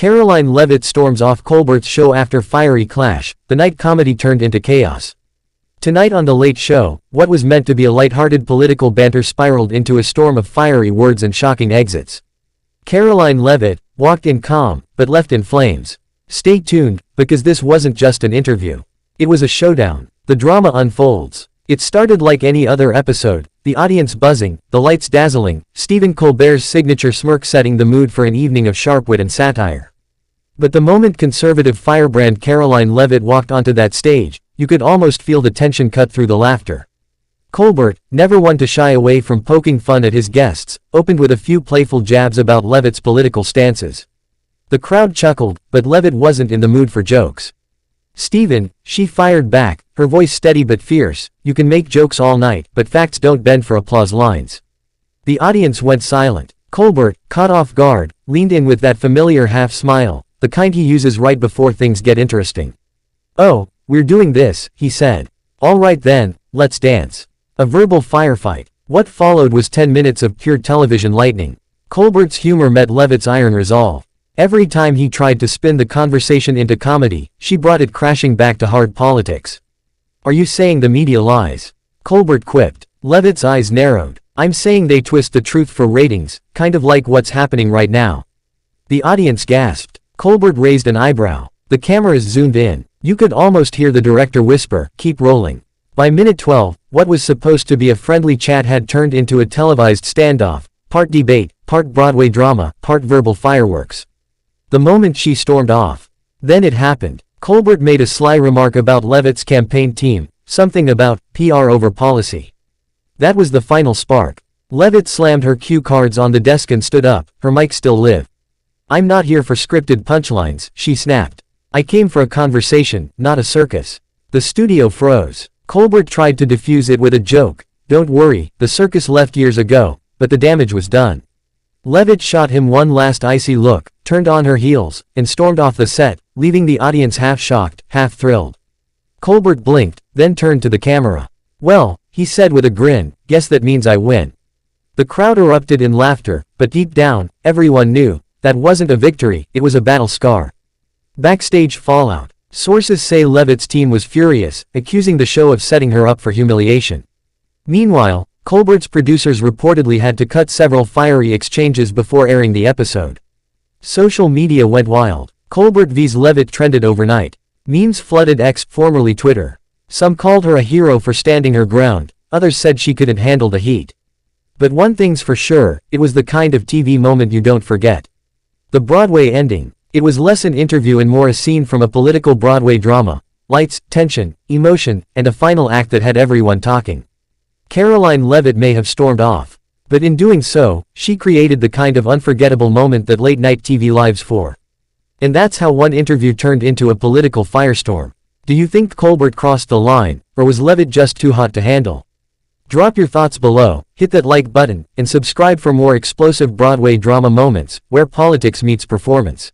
Karoline Leavitt storms off Colbert's show after fiery clash. The night comedy turned into chaos. Tonight on The Late Show, what was meant to be a light-hearted political banter spiraled into a storm of fiery words and shocking exits. Karoline Leavitt walked in calm, but left in flames. Stay tuned, because this wasn't just an interview. It was a showdown. The drama unfolds. It started like any other episode, the audience buzzing, the lights dazzling, Stephen Colbert's signature smirk setting the mood for an evening of sharp wit and satire. But the moment conservative firebrand Karoline Leavitt walked onto that stage, you could almost feel the tension cut through the laughter. Colbert, never one to shy away from poking fun at his guests, opened with a few playful jabs about Leavitt's political stances. The crowd chuckled, but Leavitt wasn't in the mood for jokes. "Stephen," she fired back, her voice steady but fierce, "you can make jokes all night, but facts don't bend for applause lines." The audience went silent. Colbert, caught off guard, leaned in with that familiar half-smile, the kind he uses right before things get interesting. "Oh, we're doing this," he said. "All right then, let's dance." A verbal firefight. What followed was 10 minutes of pure television lightning. Colbert's humor met Leavitt's iron resolve. Every time he tried to spin the conversation into comedy, she brought it crashing back to hard politics. "Are you saying the media lies?" Colbert quipped. Leavitt's eyes narrowed. "I'm saying they twist the truth for ratings, kind of like what's happening right now." The audience gasped. Colbert raised an eyebrow. The cameras zoomed in. You could almost hear the director whisper, "Keep rolling." By minute 12, what was supposed to be a friendly chat had turned into a televised standoff, part debate, part Broadway drama, part verbal fireworks. The moment she stormed off. Then it happened. Colbert made a sly remark about Leavitt's campaign team, something about PR over policy. That was the final spark. Leavitt slammed her cue cards on the desk and stood up, her mic still live. "I'm not here for scripted punchlines," she snapped. "I came for a conversation, not a circus." The studio froze. Colbert tried to defuse it with a joke. "Don't worry, the circus left years ago," but the damage was done. Leavitt shot him one last icy look, turned on her heels, and stormed off the set, leaving the audience half shocked, half thrilled. Colbert blinked, then turned to the camera. "Well," he said with a grin, "guess that means I win." The crowd erupted in laughter, but deep down, everyone knew, that wasn't a victory, it was a battle scar. Backstage fallout. Sources say Leavitt's team was furious, accusing the show of setting her up for humiliation. Meanwhile, Colbert's producers reportedly had to cut several fiery exchanges before airing the episode. Social media went wild. Colbert vs. Leavitt trended overnight. Memes flooded X, formerly Twitter. Some called her a hero for standing her ground, others said she couldn't handle the heat. But one thing's for sure, it was the kind of TV moment you don't forget. The Broadway ending. It was less an interview and more a scene from a political Broadway drama. Lights, tension, emotion, and a final act that had everyone talking. Karoline Leavitt may have stormed off. But in doing so, she created the kind of unforgettable moment that late-night TV lives for. And that's how one interview turned into a political firestorm. Do you think Colbert crossed the line, or was Leavitt just too hot to handle? Drop your thoughts below, hit that like button, and subscribe for more explosive Broadway drama moments, where politics meets performance.